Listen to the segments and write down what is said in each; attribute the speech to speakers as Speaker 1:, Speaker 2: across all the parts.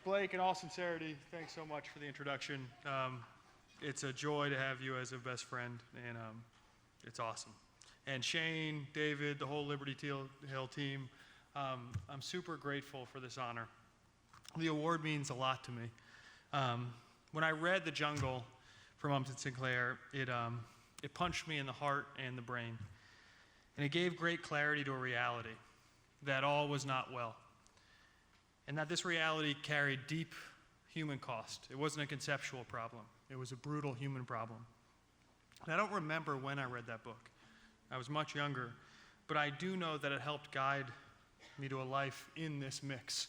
Speaker 1: Blake, in all sincerity, thanks so much for the introduction. It's a joy to have you as a best friend, and it's awesome. And Shane, David, the whole Liberty Hill team, I'm super grateful for this honor. The award means a lot to me. When I read The Jungle from Upton Sinclair, it punched me in the heart and the brain. And it gave great clarity to a reality that all was not well. And that this reality carried deep human cost. It wasn't a conceptual problem. It was a brutal human problem. And I don't remember when I read that book. I was much younger. But I do know that it helped guide me to a life in this mix.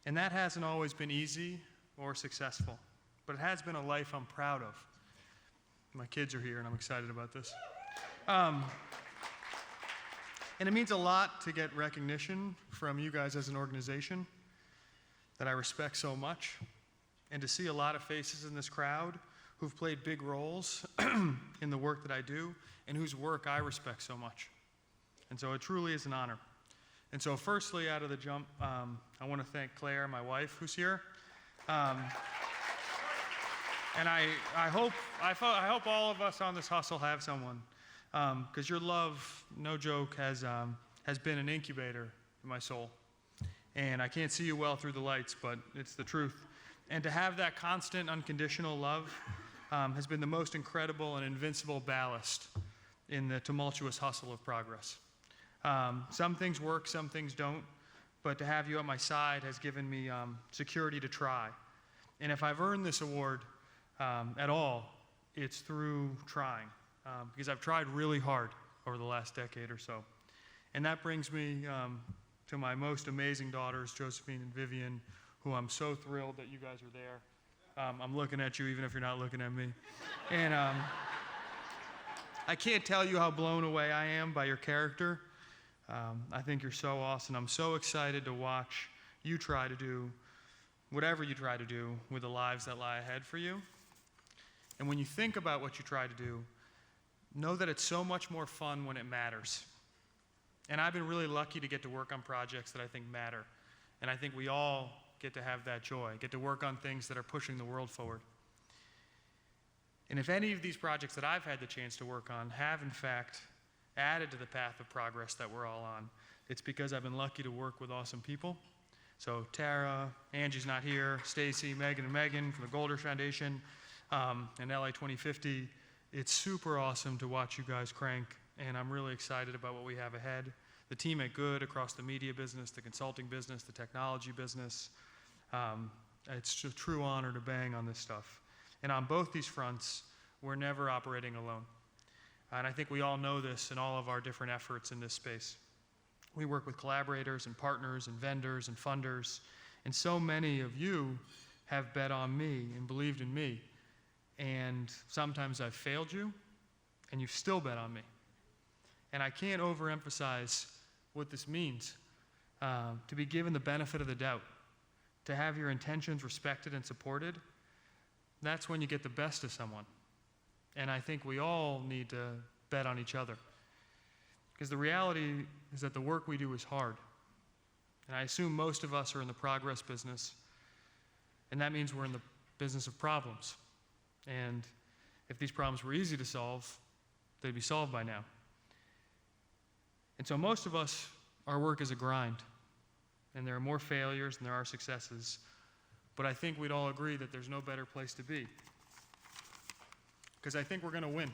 Speaker 1: And that hasn't always been easy or successful. But it has been a life I'm proud of. My kids are here, and I'm excited about this. And it means a lot to get recognition from you guys as an organization that I respect so much, and to see a lot of faces in this crowd who've played big roles in the work that I do, and whose work I respect so much. And so it truly is an honor. And so firstly, out of the jump, I want to thank Claire, my wife, who's here. And I hope all of us on this hustle have someone, because your love, no joke, has been an incubator in my soul. And I can't see you well through the lights, but it's the truth. And to have that constant, unconditional love has been the most incredible and invincible ballast in the tumultuous hustle of progress. Some things work, some things don't, but to have you at my side has given me security to try. And if I've earned this award at all, it's through trying, because I've tried really hard over the last decade or so. And that brings me to my most amazing daughters, Josephine and Vivian, who I'm so thrilled that you guys are there. I'm looking at you even if you're not looking at me. And I can't tell you how blown away I am by your character. I think you're so awesome. I'm so excited to watch you try to do whatever you try to do with the lives that lie ahead for you. And when you think about what you try to do, know that it's so much more fun when it matters. And I've been really lucky to get to work on projects that I think matter. And I think we all get to have that joy, get to work on things that are pushing the world forward. And if any of these projects that I've had the chance to work on have, in fact, added to the path of progress that we're all on, it's because I've been lucky to work with awesome people. So Tara, Angie's not here, Stacy, Megan, and Megan from the Goldhirsh Foundation, and LA 2050. It's super awesome to watch you guys crank, and I'm really excited about what we have ahead. The team at Good across the media business, the consulting business, the technology business. It's a true honor to bang on this stuff. And on both these fronts, we're never operating alone. And I think we all know this in all of our different efforts in this space. We work with collaborators and partners and vendors and funders, and so many of you have bet on me and believed in me. And sometimes I've failed you, and you've still bet on me. And I can't overemphasize what this means, to be given the benefit of the doubt, to have your intentions respected and supported. That's when you get the best of someone. And I think we all need to bet on each other. Because the reality is that the work we do is hard. And I assume most of us are in the progress business, and that means we're in the business of problems. And if these problems were easy to solve, they'd be solved by now. And so most of us, our work is a grind. And there are more failures than there are successes. But I think we'd all agree that there's no better place to be. Because I think we're going to win.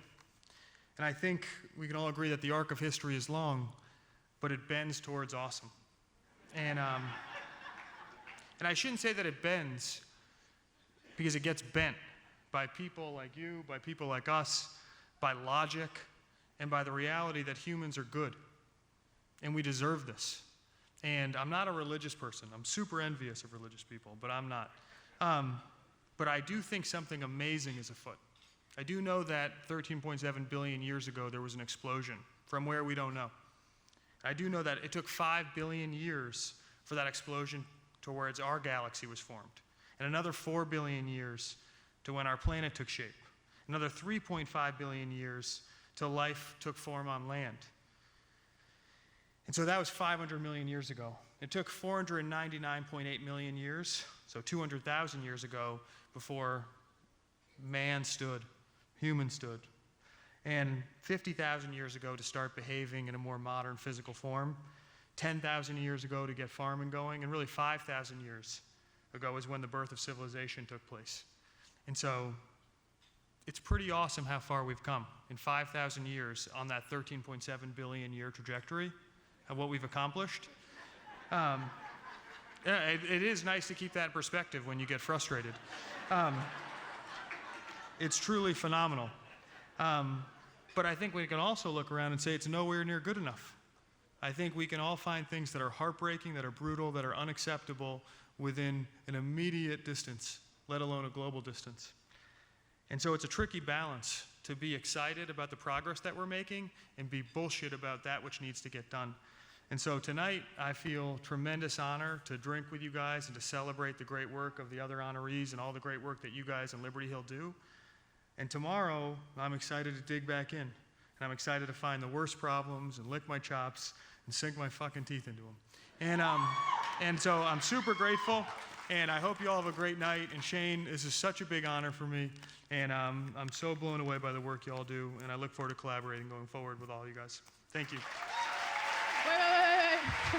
Speaker 1: And I think we can all agree that the arc of history is long, but it bends towards awesome. And I shouldn't say that it bends, because it gets bent by people like you, by people like us, by logic, and by the reality that humans are good. And we deserve this. And I'm not a religious person. I'm super envious of religious people, but I'm not. But I do think something amazing is afoot. I do know that 13.7 billion years ago there was an explosion from where we don't know. I do know that it took 5 billion years for that explosion to where our galaxy was formed, and another 4 billion years to when our planet took shape, another 3.5 billion years till life took form on land. And so that was 500 million years ago. It took 499.8 million years, so 200,000 years ago, before man stood, human stood. And 50,000 years ago to start behaving in a more modern physical form. 10,000 years ago to get farming going, and really 5,000 years ago is when the birth of civilization took place. And so it's pretty awesome how far we've come in 5,000 years on that 13.7 billion year trajectory of what we've accomplished. Yeah, it is nice to keep that in perspective when you get frustrated. It's truly phenomenal. But I think we can also look around and say it's nowhere near good enough. I think we can all find things that are heartbreaking, that are brutal, that are unacceptable within an immediate distance, let alone a global distance. And so it's a tricky balance to be excited about the progress that we're making and be bullshit about that which needs to get done. And so tonight, I feel tremendous honor to drink with you guys and to celebrate the great work of the other honorees and all the great work that you guys in Liberty Hill do. And tomorrow, I'm excited to dig back in. And I'm excited to find the worst problems and lick my chops and sink my fucking teeth into them. And so I'm super grateful, and I hope you all have a great night. And Shane, this is such a big honor for me, and I'm so blown away by the work you all do, and I look forward to collaborating going forward with all you guys. Thank you.
Speaker 2: Wait.